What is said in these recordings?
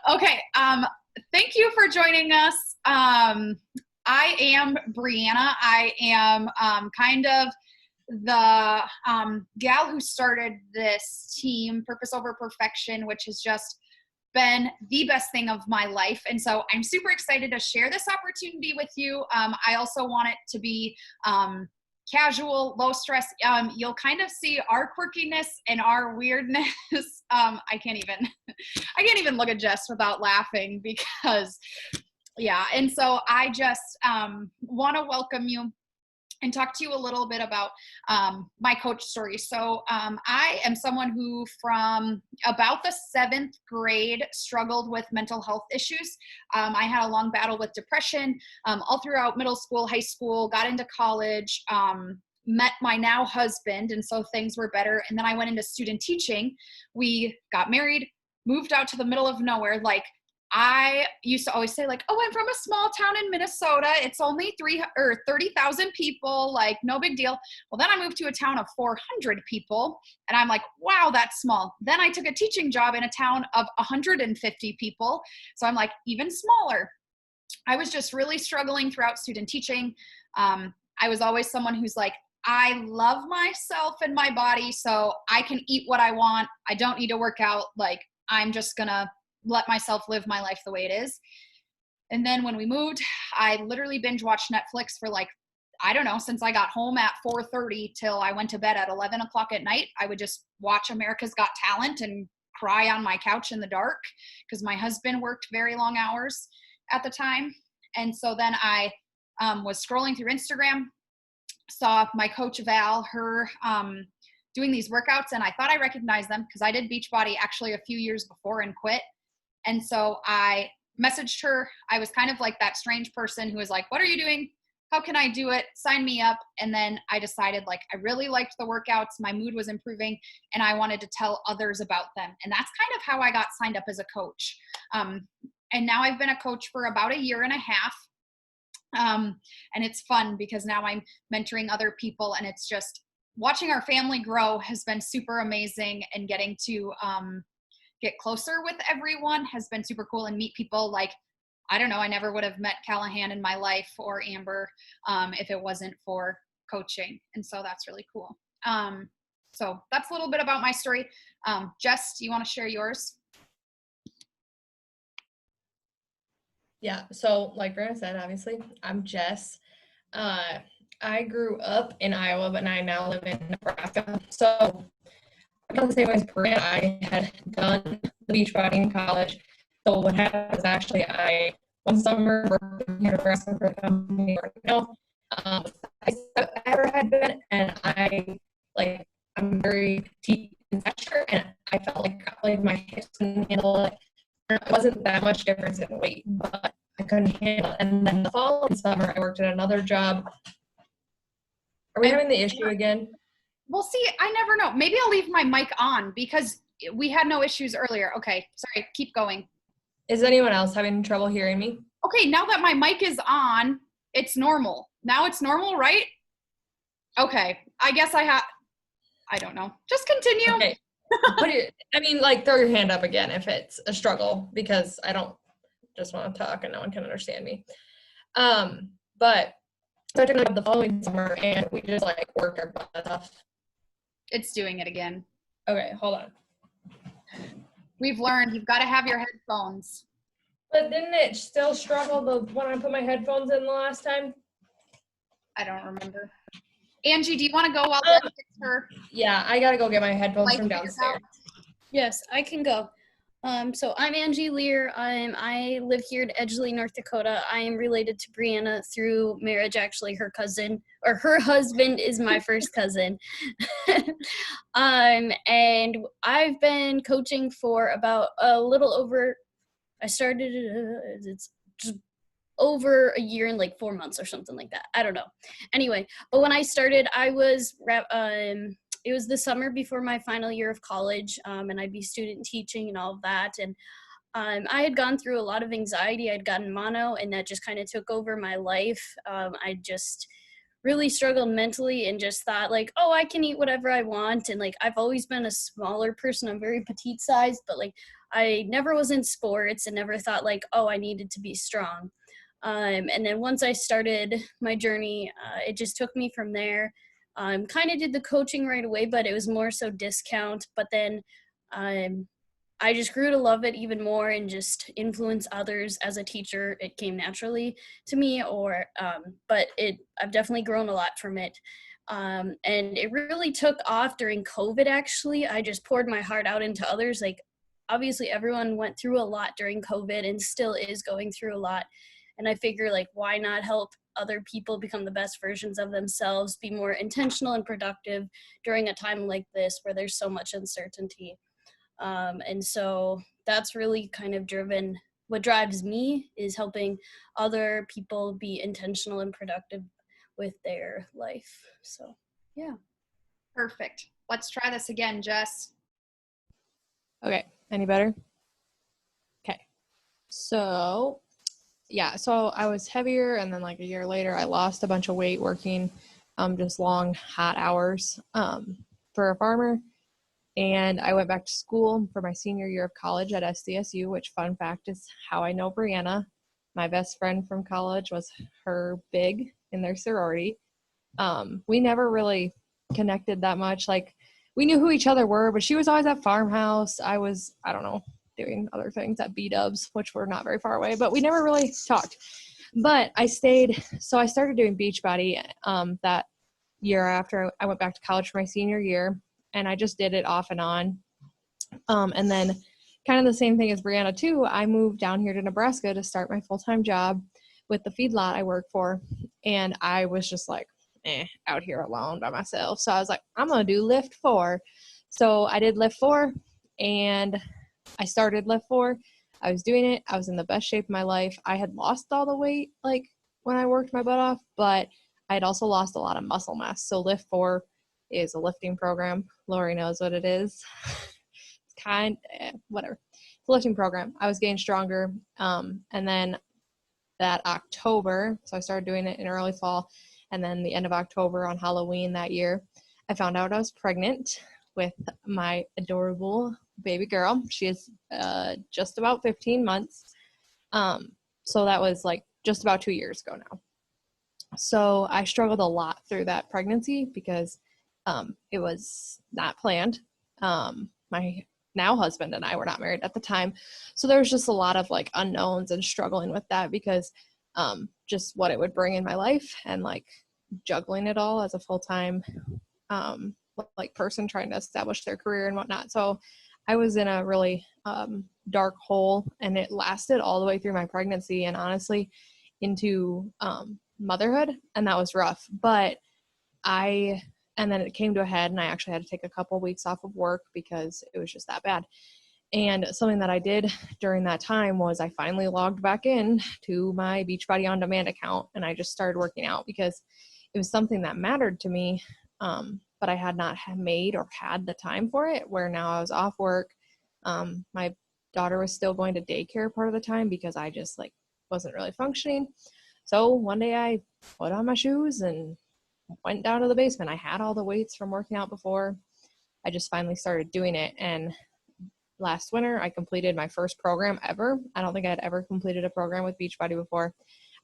Okay. Thank you for joining us. I am Brianna. I am kind of the gal who started this team, Purpose Over Perfection, which has just been the best thing of my life. And so I'm super excited to share this opportunity with you. I also want it to be casual, low stress. You'll kind of see our quirkiness and our weirdness. I can't even look at Jess without laughing because yeah. And so I just want to welcome you and talk to you a little bit about my coach story. So I am someone who from about the 7th grade struggled with mental health issues. I had a long battle with depression all throughout middle school, high school, got into college, met my now husband, and so things were better. And then I went into student teaching. We got married, moved out to the middle of nowhere. Like, I used to always say like, oh, I'm from a small town in Minnesota. It's only 30,000 people, like no big deal. Well, then I moved to a town of 400 people and I'm like, wow, that's small. Then I took a teaching job in a town of 150 people. So I'm like, even smaller. I was just really struggling throughout student teaching. I was always someone who's like, I love myself and my body, so I can eat what I want. I don't need to work out. Like, I'm just gonna let myself live my life the way it is. And then when we moved, I literally binge watched Netflix for like, I don't know, since I got home at 4:30 till I went to bed at 11 o'clock at night. I would just watch America's Got Talent and cry on my couch in the dark because my husband worked very long hours at the time. And so then I was scrolling through Instagram, saw my coach Val, her doing these workouts, and I thought I recognized them because I did Beachbody actually a few years before and quit. And so I messaged her. I was kind of like that strange person who was like, what are you doing? How can I do it? Sign me up. And then I decided like, I really liked the workouts. My mood was improving and I wanted to tell others about them. And that's kind of how I got signed up as a coach. And now I've been a coach for about a year and a half. And it's fun because now I'm mentoring other people and it's just watching our family grow has been super amazing, and getting to, get closer with everyone has been super cool, and meet people like, I don't know, I never would have met Callahan in my life or Amber if it wasn't for coaching. And so that's really cool. So that's a little bit about my story. Jess, do you want to share yours? Yeah, so like Brianna said, obviously, I'm Jess. I grew up in Iowa, but I now live in Nebraska. So I felt the same way as Brianna. I had done the Beachbody in college. So what happened was actually one summer worked in Nebraska for the company right now. I ever had been, and I'm very petite in stature, and I felt like my hips couldn't handle it. It wasn't that much difference in weight, but I couldn't handle it. And then the following summer, I worked at another job. Are we having the issue again? Well, see, I never know. Maybe I'll leave my mic on because we had no issues earlier. Okay, sorry, keep going. Is anyone else having trouble hearing me? Okay, now that my mic is on, it's normal. Now it's normal, right? Okay, I guess I don't know. Just continue. Okay. Throw your hand up again if it's a struggle, because I don't just want to talk and no one can understand me. But so I took it up the following summer and we just worked our butts off. It's doing it again. Okay, hold on. We've learned you've got to have your headphones. But didn't it still struggle when I put my headphones in the last time? I don't remember. Angie, do you want to go while Jess gets her? Yeah, I gotta go get my headphones from downstairs. Yes, I can go. So I'm Angie Lear. I live here in Edgeley, North Dakota. I am related to Brianna through marriage. Actually, her husband is my first cousin. And I've been coaching for about a little over, I started, it's over a year and 4 months or something like that. I don't know. Anyway, but when I started, it was the summer before my final year of college, and I'd be student teaching and all of that. And I had gone through a lot of anxiety. I'd gotten mono, and that just kind of took over my life. I just really struggled mentally and just thought like, oh, I can eat whatever I want. And like, I've always been a smaller person. I'm very petite sized, but like, I never was in sports and never thought like, oh, I needed to be strong. And then once I started my journey, it just took me from there. Kind of did the coaching right away, but it was more so discount. But then I just grew to love it even more and just influence others as a teacher. It came naturally to me, but I've definitely grown a lot from it. And it really took off during COVID, actually. I just poured my heart out into others. Like, obviously, everyone went through a lot during COVID and still is going through a lot. And I figure, like, why not help other people become the best versions of themselves, be more intentional and productive during a time like this where there's so much uncertainty. And so that's really kind of what drives me is helping other people be intentional and productive with their life. So, yeah. Perfect. Let's try this again, Jess. Okay. Any better? Okay. So, yeah. So I was heavier, and then like a year later, I lost a bunch of weight working just long, hot hours for a farmer. And I went back to school for my senior year of college at SDSU, which, fun fact, is how I know Brianna. My best friend from college was her big in their sorority. We never really connected that much. Like, we knew who each other were, but she was always at Farmhouse. I was, I don't know, doing other things at B-Dubs, which were not very far away, but we never really talked. But I stayed, so I started doing Beachbody that year after I went back to college for my senior year. And I just did it off and on. And then kind of the same thing as Brianna too, I moved down here to Nebraska to start my full-time job with the feedlot I work for. And I was just like, out here alone by myself. So I was like, I'm going to do Lift 4. So I did Lift 4 and I started Lift 4. I was doing it. I was in the best shape of my life. I had lost all the weight like when I worked my butt off, but I had also lost a lot of muscle mass. So Lift 4 is a lifting program. Lori knows what it is. It's whatever. It's a lifting program. I was getting stronger. And then that October, so I started doing it in early fall. And then the end of October on Halloween that year, I found out I was pregnant with my adorable baby girl. She is just about 15 months. So that was like just about 2 years ago now. So I struggled a lot through that pregnancy because it was not planned. My now husband and I were not married at the time. So there was just a lot of like unknowns and struggling with that because just what it would bring in my life and like juggling it all as a full-time like person trying to establish their career and whatnot. So I was in a really dark hole, and it lasted all the way through my pregnancy and honestly into motherhood. And that was rough, but and then it came to a head and I actually had to take a couple weeks off of work because it was just that bad. And something that I did during that time was I finally logged back in to my Beachbody On Demand account and I just started working out because it was something that mattered to me. But I had not made or had the time for it, where now I was off work. My daughter was still going to daycare part of the time because I just like wasn't really functioning. So one day I put on my shoes and went down to the basement. I had all the weights from working out before. I just finally started doing it. And last winter, I completed my first program ever. I don't think I had ever completed a program with Beachbody before.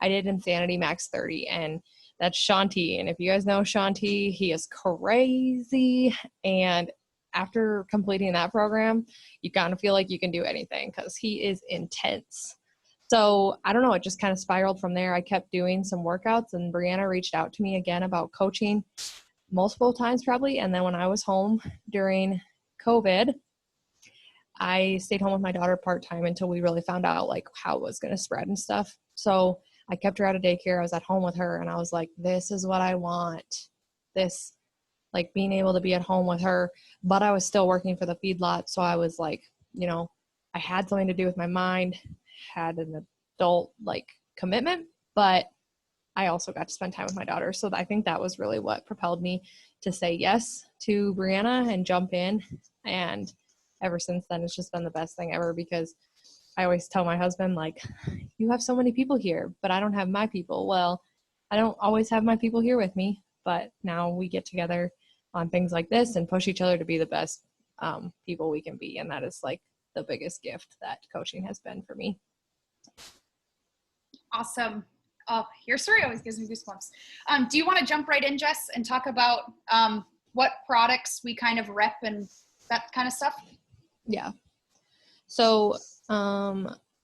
I did Insanity Max 30, and that's Shanti. And if you guys know Shanti, he is crazy. And after completing that program, you kind of feel like you can do anything because he is intense. So I don't know, it just kind of spiraled from there. I kept doing some workouts, and Brianna reached out to me again about coaching multiple times probably. And then when I was home during COVID, I stayed home with my daughter part-time until we really found out like how it was going to spread and stuff. So I kept her out of daycare. I was at home with her and I was like, this is what I want. This, like being able to be at home with her, but I was still working for the feedlot. So I was like, you know, I had something to do with my mind, had an adult like commitment, but I also got to spend time with my daughter. So I think that was really what propelled me to say yes to Brianna and jump in. And ever since then, it's just been the best thing ever because I always tell my husband, like, you have so many people here, but I don't have my people. Well, I don't always have my people here with me, but now we get together on things like this and push each other to be the best people we can be. And that is like the biggest gift that coaching has been for me. Awesome. Oh, your story always gives me goosebumps. Do you want to jump right in, Jess, and talk about what products we kind of rep and that kind of stuff? Yeah. So,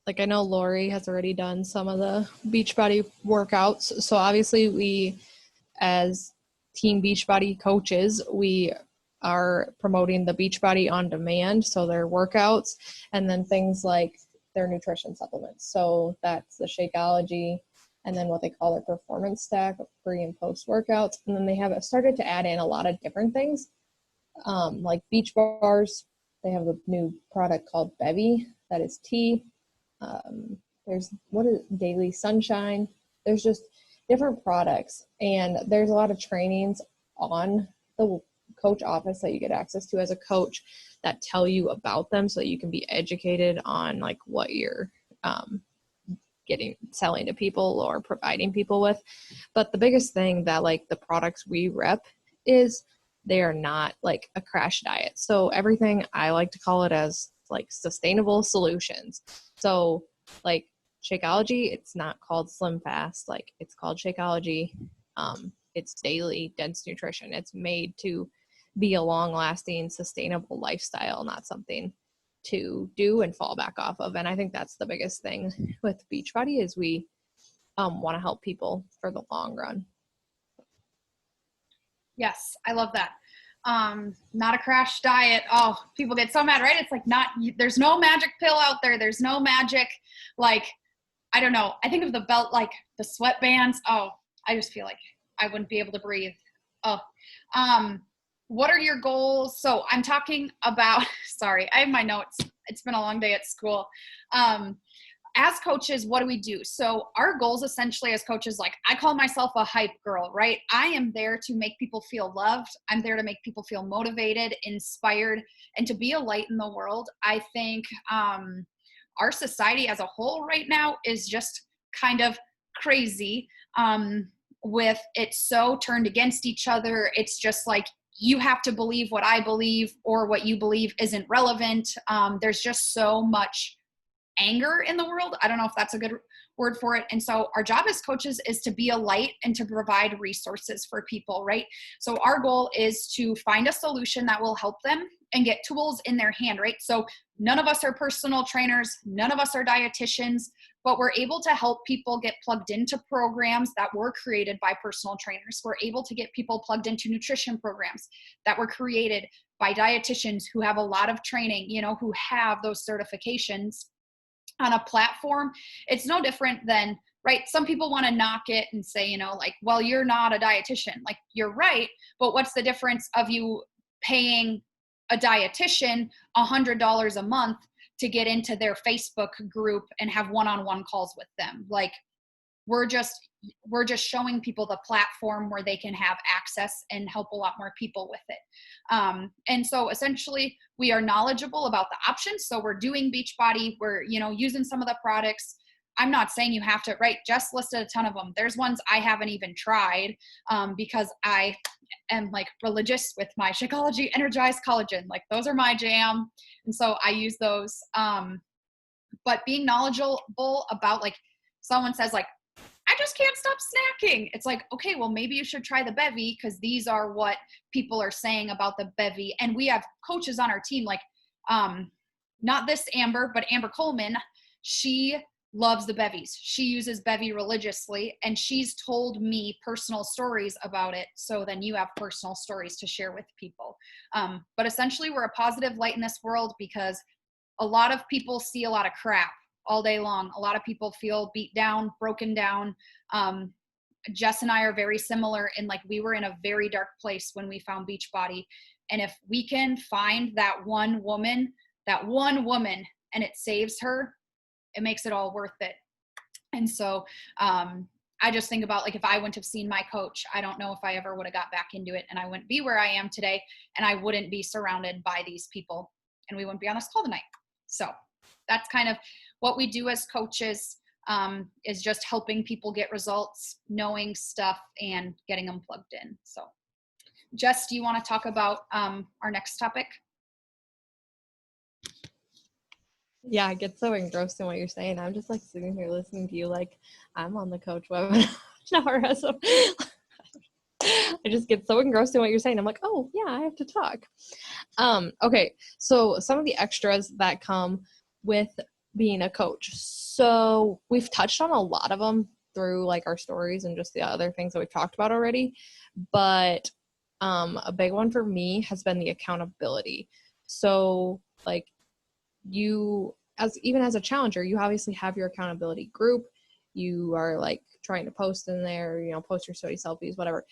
like I know Lori has already done some of the Beachbody workouts. So obviously we, as Team Beachbody coaches, we are promoting the Beachbody on demand. So their workouts and then things like their nutrition supplements. So that's the Shakeology and then what they call their performance stack of pre and post workouts. And then they have started to add in a lot of different things, like beach bars. They have a new product called Bevy that is tea. There's Daily Sunshine. There's just different products, and there's a lot of trainings on the coach office that you get access to as a coach that tell you about them so that you can be educated on like what you're selling to people or providing people with. But the biggest thing that like the products we rep is they are not like a crash diet. So everything, I like to call it as like sustainable solutions. So like Shakeology, it's not called Slim Fast, like it's called Shakeology. It's daily dense nutrition. It's made to be a long lasting sustainable lifestyle, not something to do and fall back off of. And I think that's the biggest thing with Beachbody is we want to help people for the long run. Yes, I love that. Not a crash diet. Oh, people get so mad, right? It's like there's no magic pill out there. There's no magic, like, I don't know. I think of the belt, like the sweatbands. Oh, I just feel like I wouldn't be able to breathe. Oh, what are your goals? So I'm talking about, sorry, I have my notes. It's been a long day at school. As coaches, what do we do? So our goals essentially as coaches, like I call myself a hype girl, right? I am there to make people feel loved. I'm there to make people feel motivated, inspired, and to be a light in the world. I think our society as a whole right now is just kind of crazy with it so turned against each other. It's just like, you have to believe what I believe or what you believe isn't relevant. There's just so much anger in the world. I don't know if that's a good word for it. And so our job as coaches is to be a light and to provide resources for people, right? So our goal is to find a solution that will help them and get tools in their hand, right? So none of us are personal trainers, none of us are dietitians, but we're able to help people get plugged into programs that were created by personal trainers. We're able to get people plugged into nutrition programs that were created by dietitians who have a lot of training, who have those certifications on a platform. It's no different than, right? Some people want to knock it and say, like, well, you're not a dietitian. Like, you're right, but what's the difference of you paying a dietitian $100 a month to get into their Facebook group and have one-on-one calls with them? Like, we're just showing people the platform where they can have access and help a lot more people with it. And so essentially we are knowledgeable about the options. So we're doing Beachbody, we're, using some of the products. I'm not saying you have to, right? Jess listed a ton of them. There's ones I haven't even tried because I am like religious with my Shakeology Energized Collagen. Like those are my jam. And so I use those. But being knowledgeable about, like, someone says like, I just can't stop snacking. It's like, okay, well, maybe you should try the Bevy because these are what people are saying about the Bevy. And we have coaches on our team, like not this Amber, but Amber Coleman. She loves the Bevies. She uses Bevy religiously, and she's told me personal stories about it. So then you have personal stories to share with people. But essentially, we're a positive light in this world because a lot of people see a lot of crap all day long. A lot of people feel beat down, broken down. Jess and I are very similar in, like, we were in a very dark place when we found Beachbody. And if we can find that one woman, and it saves her, it makes it all worth it. And so I just think about, like, if I wouldn't have seen my coach, I don't know if I ever would have got back into it, and I wouldn't be where I am today, and I wouldn't be surrounded by these people, and we wouldn't be on this call tonight. So that's kind of what we do as coaches. is just helping people get results, knowing stuff, and getting them plugged in. So Jess, do you want to talk about our next topic? Yeah, I get so engrossed in what you're saying. I'm just like sitting here listening to you like I'm on the coach webinar. I just get so engrossed in what you're saying. I'm like, oh yeah, I have to talk. Okay, so some of the extras that come with being a coach. So we've touched on a lot of them through like our stories and just the other things that we've talked about already. But a big one for me has been the accountability. So like you, even as a challenger, you obviously have your accountability group. You are like trying to post in there, post your study selfies, whatever.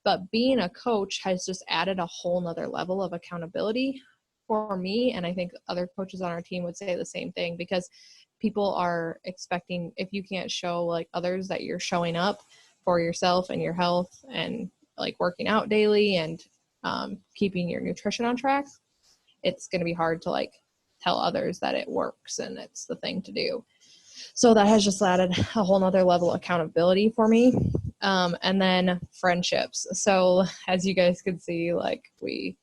But being a coach has just added a whole nother level of accountability for me. And I think other coaches on our team would say the same thing, because people are expecting, if you can't show like others that you're showing up for yourself and your health and like working out daily and keeping your nutrition on track, it's going to be hard to like tell others that it works and it's the thing to do. So that has just added a whole nother level of accountability for me. And then friendships. So as you guys can see, like we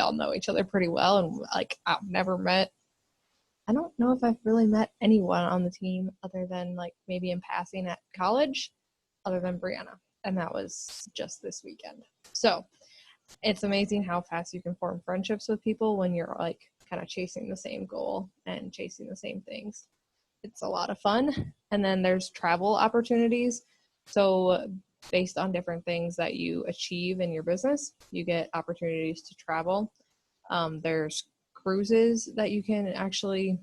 all know each other pretty well. And like I don't know if I've really met anyone on the team other than like maybe in passing at college, other than Brianna. And that was just this weekend. So it's amazing how fast you can form friendships with people when you're like kind of chasing the same goal and chasing the same things. It's a lot of fun. And then there's travel opportunities. So based on different things that you achieve in your business, you get opportunities to travel. There's cruises that you can actually,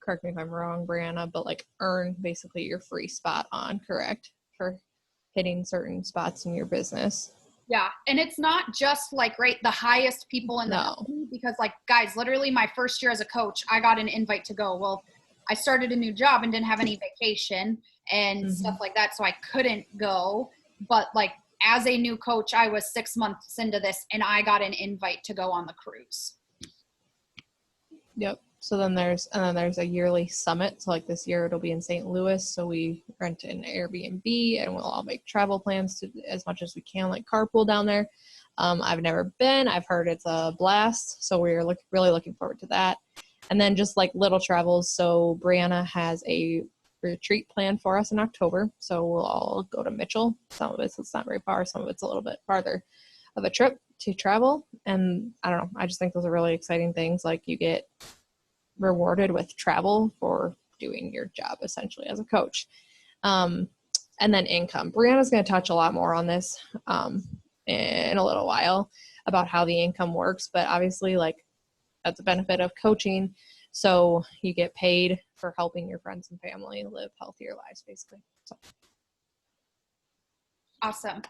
correct me if I'm wrong, Brianna, but like earn basically your free spot on, correct? For hitting certain spots in your business. Yeah. And it's not just like, right, the highest people in the company, because like, guys, literally my first year as a coach, I got an invite to go. Well, I started a new job and didn't have any vacation and stuff like that. So I couldn't go. But like as a new coach, I was 6 months into this and I got an invite to go on the cruise. Yep. So then there's a yearly summit. So like this year it'll be in St. Louis. So we rent an Airbnb and we'll all make travel plans to as much as we can, like carpool down there. I've never been. I've heard it's a blast. So we're really looking forward to that. And then just like little travels. So Brianna has a retreat planned for us in October. So we'll all go to Mitchell. Some of it's not very far. Some of it's a little bit farther of a trip to travel. And I don't know. I just think those are really exciting things. Like you get rewarded with travel for doing your job essentially as a coach. And then income. Brianna's going to touch a lot more on this in a little while about how the income works. But obviously like that's a benefit of coaching. So you get paid for helping your friends and family live healthier lives, basically. So. Awesome.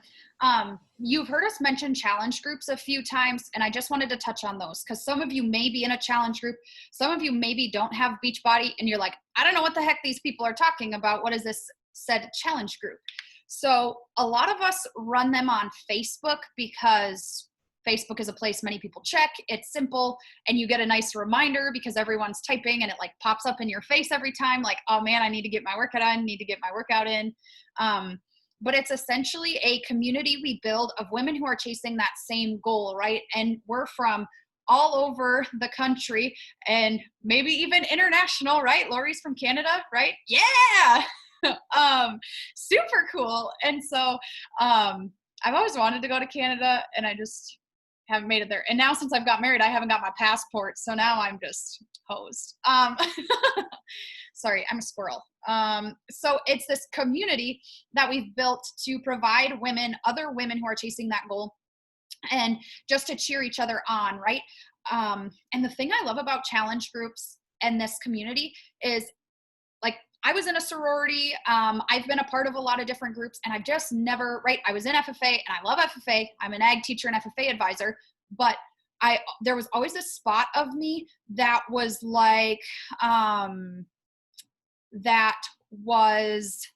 You've heard us mention challenge groups a few times, and I just wanted to touch on those because some of you may be in a challenge group. Some of you maybe don't have Beachbody, and you're like, I don't know what the heck these people are talking about. What is this said challenge group? So a lot of us run them on Facebook because Facebook is a place many people check. It's simple and you get a nice reminder because everyone's typing and it like pops up in your face every time like, oh man, I need to get my workout in. But it's essentially a community we build of women who are chasing that same goal, right? And we're from all over the country and maybe even international, right? Lori's from Canada, right? Yeah. Super cool. And so I've always wanted to go to Canada and I just haven't made it there. And now since I've got married, I haven't got my passport. So now I'm just hosed. Sorry, I'm a squirrel. So it's this community that we've built to provide women, other women who are chasing that goal and just to cheer each other on, right? And the thing I love about challenge groups and this community is like, I was in a sorority. I've been a part of a lot of different groups and I've just never, right? I was in FFA and I love FFA. I'm an ag teacher and FFA advisor, but there was always this spot of me that was like, that was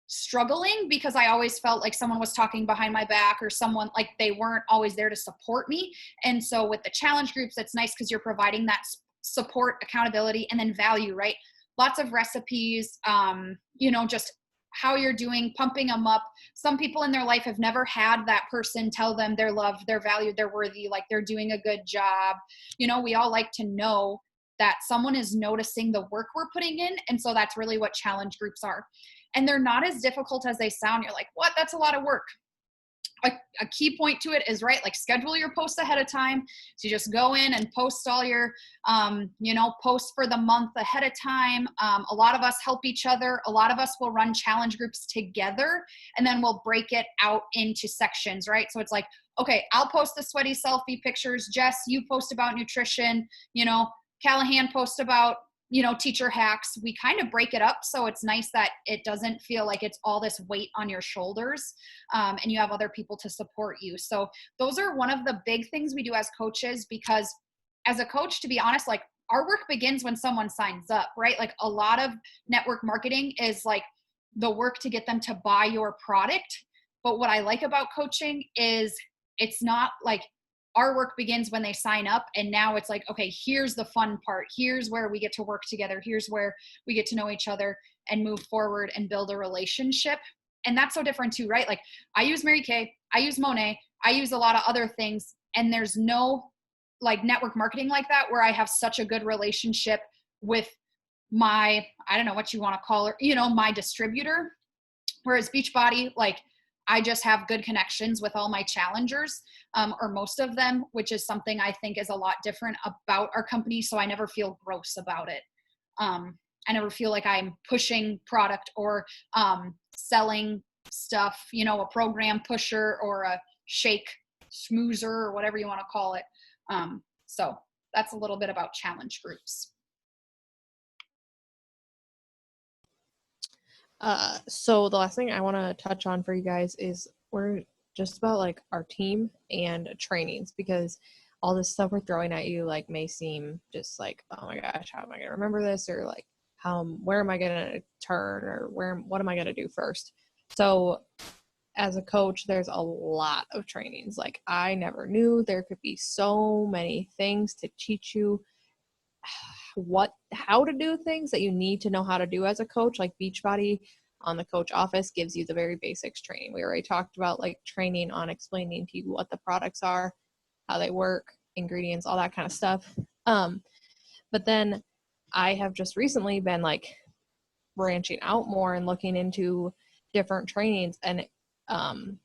struggling because I always felt like someone was talking behind my back or someone like they weren't always there to support me. And so with the challenge groups, it's nice because you're providing that support, accountability, and then value, right? lots of recipes, just how you're doing, pumping them up. Some people in their life have never had that person tell them they're loved, they're valued, they're worthy, like they're doing a good job. We all like to know that someone is noticing the work we're putting in. And so that's really what challenge groups are. And they're not as difficult as they sound. You're like, what? That's a lot of work. A key point to it is, right, like schedule your posts ahead of time. So you just go in and post all your, posts for the month ahead of time. A lot of us help each other. A lot of us will run challenge groups together, and then we'll break it out into sections, right? So it's like, okay, I'll post the sweaty selfie pictures. Jess, you post about nutrition. Callahan posts about teacher hacks. We kind of break it up. So it's nice that it doesn't feel like it's all this weight on your shoulders, and you have other people to support you. So those are one of the big things we do as coaches, because as a coach, to be honest, like our work begins when someone signs up, right? Like a lot of network marketing is like the work to get them to buy your product. But what I like about coaching is it's not like our work begins when they sign up, and now it's like, okay, here's the fun part. Here's where we get to work together. Here's where we get to know each other and move forward and build a relationship. And that's so different too, right? Like I use Mary Kay, I use Monet, I use a lot of other things, and there's no like network marketing like that where I have such a good relationship with my, I don't know what you want to call her, my distributor. Whereas Beachbody, like I just have good connections with all my challengers, or most of them, which is something I think is a lot different about our company. So I never feel gross about it. I never feel like I'm pushing product or selling stuff, a program pusher or a shake schmoozer or whatever you want to call it. So that's a little bit about challenge groups. So the last thing I want to touch on for you guys is we're just about like our team and trainings, because all this stuff we're throwing at you like may seem just like, oh my gosh, how am I going to remember this? Or like, where am I going to turn, or what am I going to do first? So as a coach, there's a lot of trainings. Like I never knew there could be so many things to teach you how to do things that you need to know how to do as a coach. Like Beachbody on the coach office gives you the very basics training. We already talked about like training on explaining to you what the products are, how they work, ingredients, all that kind of stuff. But then I have just recently been like branching out more and looking into different trainings and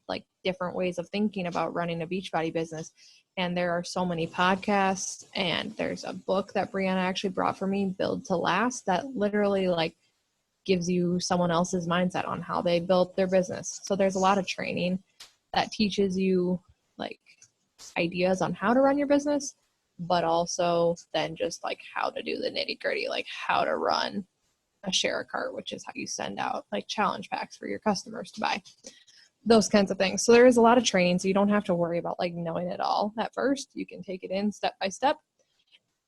like different ways of thinking about running a Beachbody business. And there are so many podcasts, and there's a book that Brianna actually brought for me, Build to Last, that literally like gives you someone else's mindset on how they built their business. So there's a lot of training that teaches you like ideas on how to run your business, but also then just like how to do the nitty gritty, like how to run a share a cart, which is how you send out like challenge packs for your customers to buy. Those kinds of things. So there is a lot of training, so you don't have to worry about like knowing it all at first. You can take it in step by step,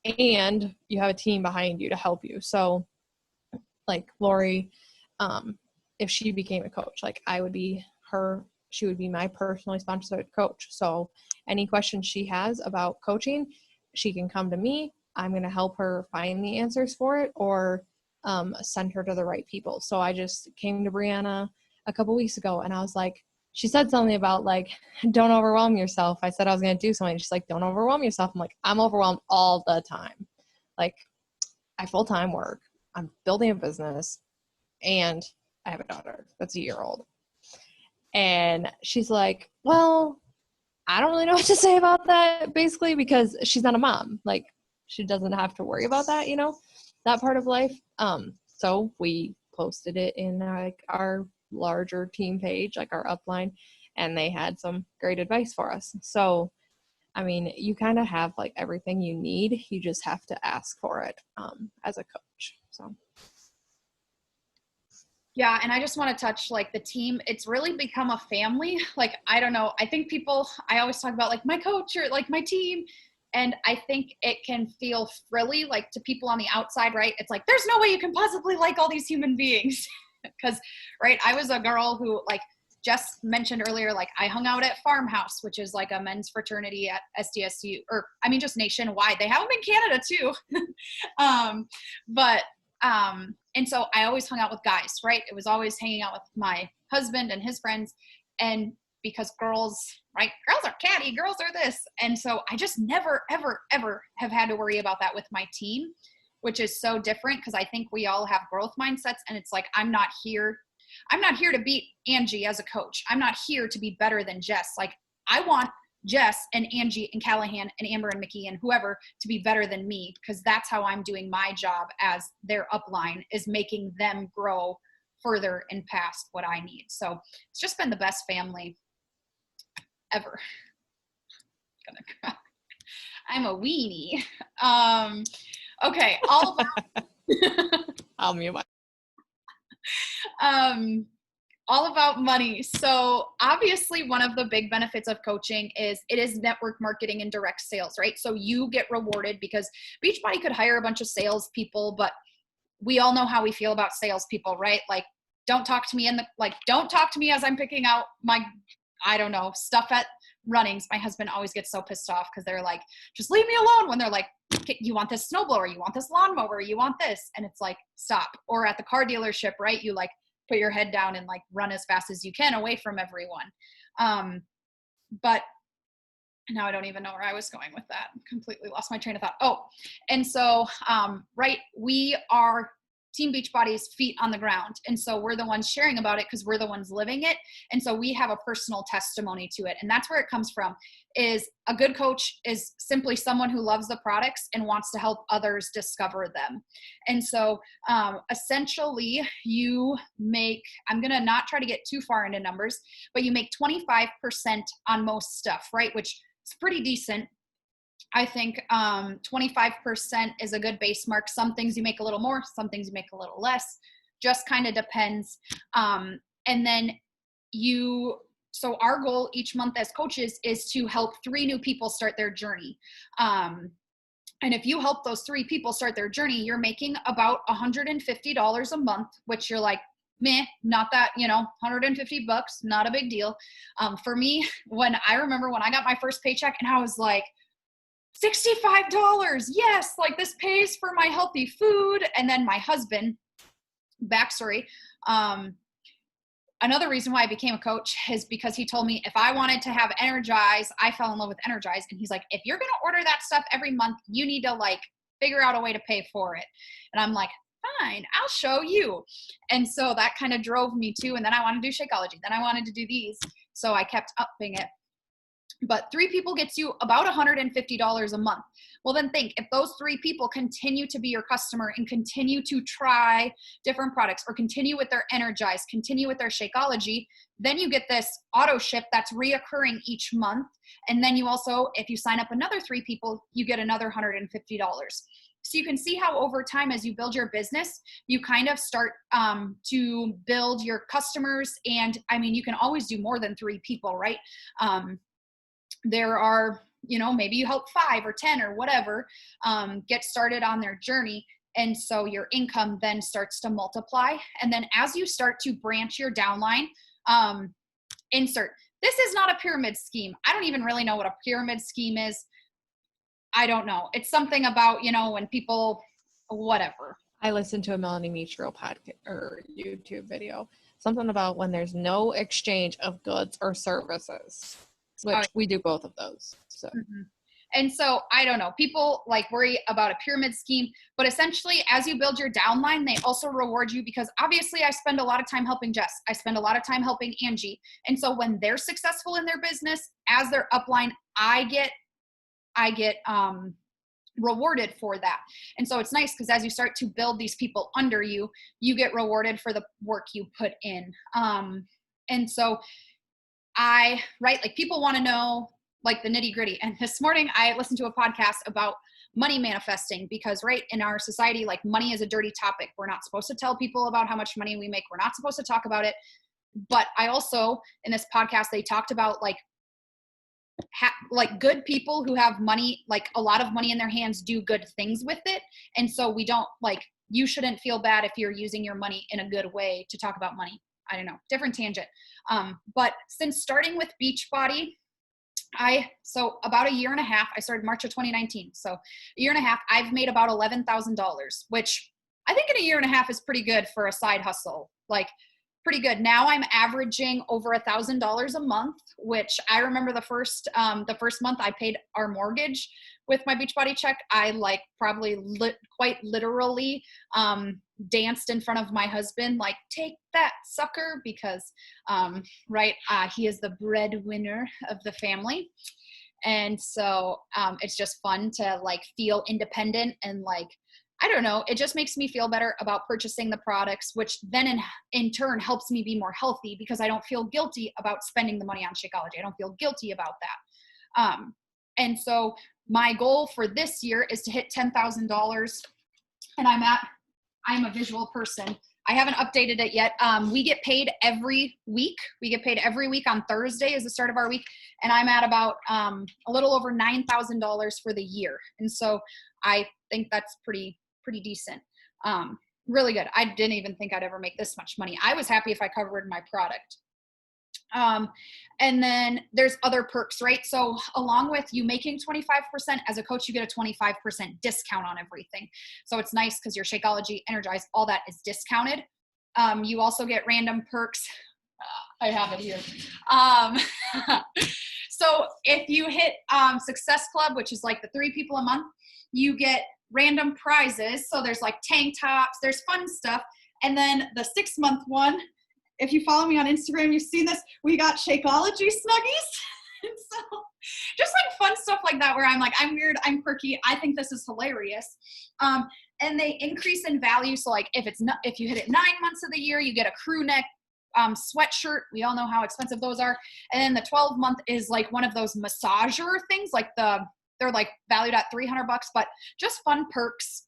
and you have a team behind you to help you. So like Lori, if she became a coach, like she would be my personally sponsored coach. So any questions she has about coaching, she can come to me. I'm going to help her find the answers for it, or send her to the right people. So I just came to Brianna a couple weeks ago, and I was like, she said something about like, don't overwhelm yourself. I said I was going to do something. She's like, don't overwhelm yourself. I'm like, I'm overwhelmed all the time. Like I full-time work, I'm building a business, and I have a daughter that's a year old. And she's like, well, I don't really know what to say about that, basically, because she's not a mom. Like she doesn't have to worry about that, that part of life. So we posted it in like our larger team page, like our upline, and they had some great advice for us. So, I mean, you kind of have like everything you need. You just have to ask for it as a coach. So. Yeah. And I just want to touch like the team. It's really become a family. Like, I don't know. I think I always talk about like my coach or like my team. And I think it can feel frilly, like to people on the outside, right? It's like, there's no way you can possibly like all these human beings. Because, right, I was a girl who, like Jess mentioned earlier, like I hung out at Farmhouse, which is like a men's fraternity at SDSU, or I mean, just nationwide. They have them in Canada too. But And so I always hung out with guys, right? It was always hanging out with my husband and his friends. And because girls, right? Girls are catty, girls are this. And so I just never, ever, ever have had to worry about that with my team, which is so different because I think we all have growth mindsets. And it's like, I'm not here to beat Angie as a coach. I'm not here to be better than Jess. Like, I want Jess and Angie and Callahan and Amber and Mickey and whoever to be better than me, because that's how I'm doing my job as their upline, is making them grow further and past what I need. So it's just been the best family ever. Gonna cry. I'm a weenie. Okay, all about I'll mute my. all about money. So obviously one of the big benefits of coaching is it is network marketing and direct sales, right? So you get rewarded because Beachbody could hire a bunch of salespeople, but we all know how we feel about salespeople, right? Like, don't talk to me as I'm picking out my, I don't know, stuff at runnings. My husband always gets so pissed off because they're like, just leave me alone, when they're like, you want this snowblower, you want this lawnmower, you want this. And it's like, stop. Or at the car dealership, right? You like put your head down and like run as fast as you can away from everyone. But now I don't even know where I was going with that. Completely lost my train of thought. Oh, and so, right, we are Team Beachbody's feet on the ground. And so we're the ones sharing about it because we're the ones living it. And so we have a personal testimony to it. And that's where it comes from, is a good coach is simply someone who loves the products and wants to help others discover them. And so essentially you make, I'm going to not try to get too far into numbers, but you make 25% on most stuff, right? Which is pretty decent. I think 25% is a good base mark. Some things you make a little more, some things you make a little less, just kind of depends. And then so our goal each month as coaches is to help 3 new people start their journey. And if you help those 3 people start their journey, you're making about $150 a month, which you're like, meh, not that, $150, not a big deal. For me, I remember when I got my first paycheck and I was like, $65, yes, like this pays for my healthy food. And then my husband, backstory, another reason why I became a coach is because he told me if I wanted to have Energize, I fell in love with Energize. And he's like, if you're going to order that stuff every month, you need to like figure out a way to pay for it. And I'm like, fine, I'll show you. And so that kind of drove me to, and then I wanted to do Shakeology. Then I wanted to do these. So I kept upping it. But 3 people gets you about $150 a month. Well, then think, if those 3 people continue to be your customer and continue to try different products or continue with their Energize, continue with their Shakeology, then you get this auto ship that's reoccurring each month. And then you also, if you sign up another 3 people, you get another $150. So you can see how over time, as you build your business, you kind of start to build your customers. And I mean, you can always do more than 3 people, right? There are, maybe you help 5 or 10 or whatever, get started on their journey. And so your income then starts to multiply. And then as you start to branch your downline, this is not a pyramid scheme. I don't even really know what a pyramid scheme is. I don't know. It's something about, when people, whatever. I listened to a Melanie Mitchell podcast or YouTube video, something about when there's no exchange of goods or services, which we do both of those. So. Mm-hmm. And so I don't know, people like worry about a pyramid scheme, but essentially as you build your downline, they also reward you because obviously I spend a lot of time helping Jess. I spend a lot of time helping Angie. And so when they're successful in their business, as their upline, I get rewarded for that. And so it's nice because as you start to build these people under you, you get rewarded for the work you put in. And so like people want to know like the nitty gritty. And this morning I listened to a podcast about money manifesting because right in our society, like money is a dirty topic. We're not supposed to tell people about how much money we make. We're not supposed to talk about it. But I also, in this podcast, they talked about like good people who have money, like a lot of money in their hands, do good things with it. And so you shouldn't feel bad if you're using your money in a good way to talk about money. I don't know, different tangent. But since starting with Beachbody, so about a year and a half, I started March of 2019. So a year and a half, I've made about $11,000, which I think in a year and a half is pretty good for a side hustle. Like pretty good. Now I'm averaging over $1,000 a month, which I remember the first month I paid our mortgage with my Beachbody check. I like probably quite literally danced in front of my husband, like, take that, sucker, because he is the breadwinner of the family. And so it's just fun to like feel independent and like, I don't know, it just makes me feel better about purchasing the products, which then in turn helps me be more healthy because I don't feel guilty about spending the money on Shakeology. I don't feel guilty about that. And so my goal for this year is to hit $10,000, and I'm a visual person. I haven't updated it yet. We get paid every week. We get paid every week on Thursday is the start of our week. And I'm at about a little over $9,000 for the year. And so I think that's pretty decent. Really good. I didn't even think I'd ever make this much money. I was happy if I covered my product. And then there's other perks, right? So along with you making 25% as a coach, you get a 25% discount on everything. So it's nice because your Shakeology, Energize, all that is discounted. You also get random perks. I have it here. So if you hit Success Club, which is like the 3 people a month, you get random prizes. So there's like tank tops, there's fun stuff. And then the 6-month one, if you follow me on Instagram, you've seen this, we got Shakeology Snuggies. And so just like fun stuff like that where I'm like, I'm weird, I'm quirky, I think this is hilarious. And they increase in value. So like if you hit it 9 months of the year, you get a crew neck sweatshirt. We all know how expensive those are. And then the 12-month is like one of those massager things, like they're like valued at $300, but just fun perks.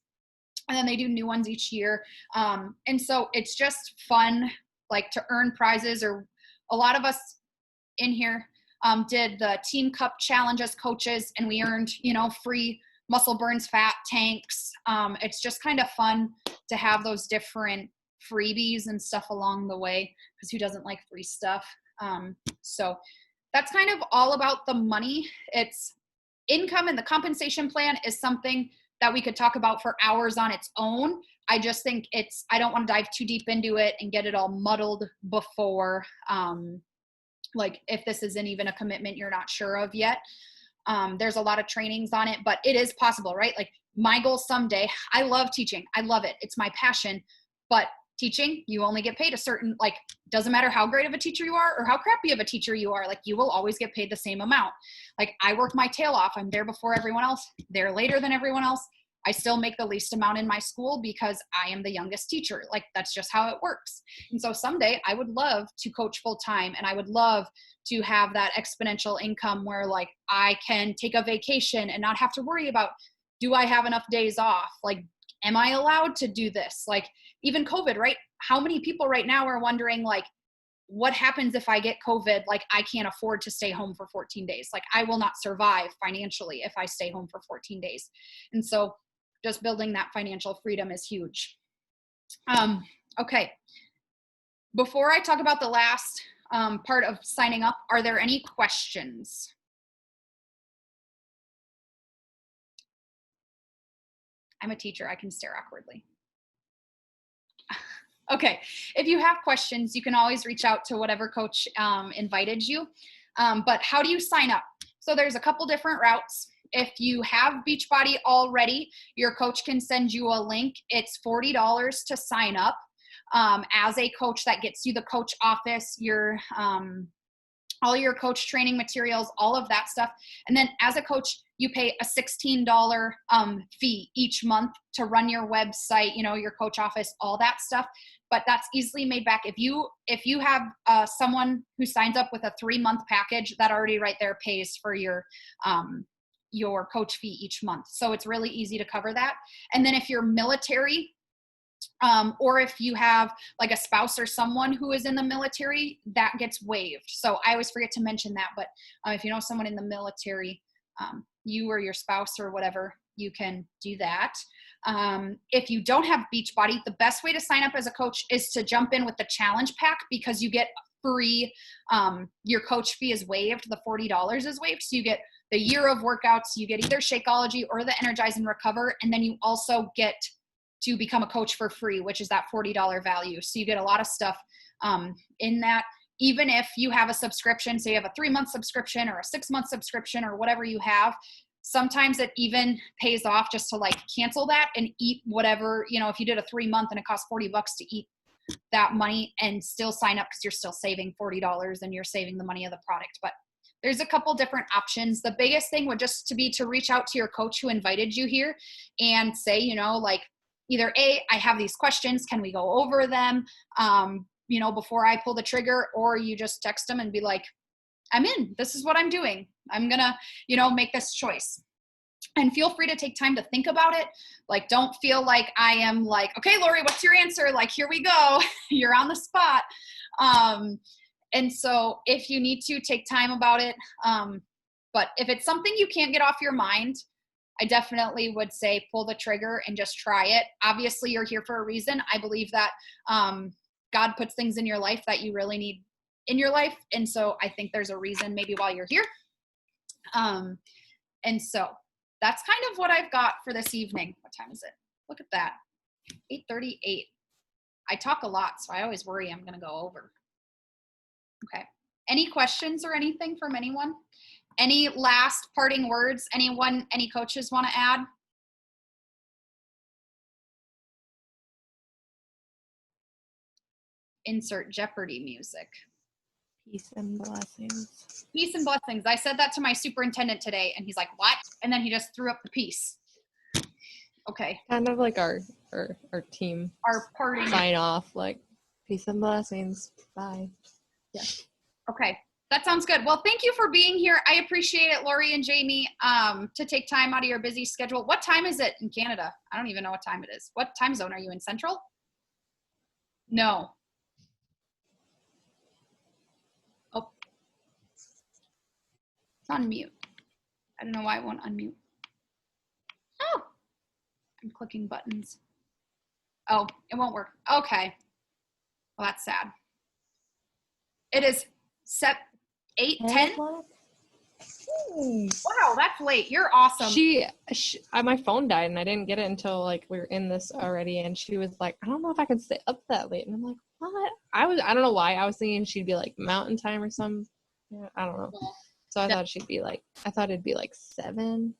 And then they do new ones each year. And so it's just fun, like to earn prizes. Or a lot of us in here did the Team Cup Challenge as coaches, and we earned, free muscle burns fat tanks. It's just kind of fun to have those different freebies and stuff along the way, because who doesn't like free stuff? So that's kind of all about the money. It's income, and the compensation plan is something that we could talk about for hours on its own. I just think I don't want to dive too deep into it and get it all muddled before, like if this isn't even a commitment you're not sure of yet. There's a lot of trainings on it, but it is possible, right? Like my goal someday, I love teaching. I love it. It's my passion, but teaching, you only get paid a certain, like, doesn't matter how great of a teacher you are or how crappy of a teacher you are, like you will always get paid the same amount. Like I work my tail off. I'm there before everyone else, there later than everyone else. I still make the least amount in my school because I am the youngest teacher. Like that's just how it works. And so someday I would love to coach full time, and I would love to have that exponential income where like I can take a vacation and not have to worry about, do I have enough days off? Like, am I allowed to do this? Like even COVID, right? How many people right now are wondering like, what happens if I get COVID? Like I can't afford to stay home for 14 days. Like I will not survive financially if I stay home for 14 days. And so just building that financial freedom is huge. Okay. Before I talk about the last part of signing up, are there any questions? I'm a teacher, I can stare awkwardly. Okay, if you have questions, you can always reach out to whatever coach invited you. But how do you sign up? So there's a couple different routes. If you have Beachbody already, your coach can send you a link. It's $40 to sign up. As a coach, that gets you the coach office, your all your coach training materials, all of that stuff. And then as a coach, you pay a $16 fee each month to run your website, your coach office, all that stuff. But that's easily made back. If you have someone who signs up with a 3-month package, that already right there pays for your coach fee each month. So it's really easy to cover that. And then if you're military, or if you have like a spouse or someone who is in the military, that gets waived. So I always forget to mention that, but if you know someone in the military, you or your spouse or whatever, you can do that. If you don't have Beachbody, the best way to sign up as a coach is to jump in with the challenge pack, because you get free, your coach fee is waived, the $40 is waived. So you get the year of workouts, you get either Shakeology or the Energize and Recover, and then you also get to become a coach for free, which is that $40 value. So you get a lot of stuff in that. Even if you have a subscription, so you have a 3-month subscription or a 6-month subscription or whatever you have, sometimes it even pays off just to like cancel that and eat whatever, you know, if you did a 3-month and it costs $40 to eat that money and still sign up, because you're still saving $40 and you're saving the money of the product. But there's a couple different options. The biggest thing would just to be to reach out to your coach who invited you here and say, you know, like either I have these questions, can we go over them, you know, before I pull the trigger, or you just text them and be like, I'm in, this is what I'm doing. I'm gonna, you know, make this choice. And feel free to take time to think about it. Like, don't feel like I am like, okay, Lori, what's your answer? Like, here we go. You're on the spot. And so if you need to, take time about it. But if it's something you can't get off your mind, I definitely would say pull the trigger and just try it. Obviously, you're here for a reason. I believe that God puts things in your life that you really need in your life. And so I think there's a reason maybe why you're here. And so that's kind of what I've got for this evening. What time is it? Look at that. 8:38. I talk a lot, so I always worry I'm going to go over. Okay. Any questions or anything from anyone? Any last parting words? Anyone, any coaches want to add? Insert Jeopardy music. Peace and blessings. Peace and blessings. I said that to my superintendent today, and he's like, what? And then he just threw up the peace. Okay. Kind of like our team Our parting. sign off, like peace and blessings. Bye. Yeah. Okay. That sounds good. Well, thank you for being here. I appreciate it, Lori and Jamie, to take time out of your busy schedule. What time is it in Canada? I don't even know what time it is. What time zone are you in? Central? No. Oh. It's on mute. I don't know why it won't unmute. Oh. I'm clicking buttons. Oh, it won't work. Okay. Well, that's sad. It is set 8:10. Wow, that's late. You're awesome. My phone died and I didn't get it until like we were in this already, and she was like, I don't know if I can stay up that late, and I'm like, what? I don't know why I was thinking she'd be like mountain time or something. Yeah, I don't know. So I thought it'd be like 7.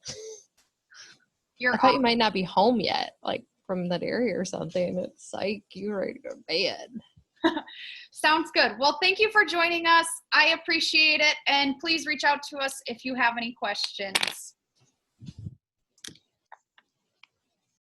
I thought you might not be home yet, like from that area or something. It's like you're ready to go to bed. Sounds good. Well, thank you for joining us. I appreciate it. And please reach out to us if you have any questions.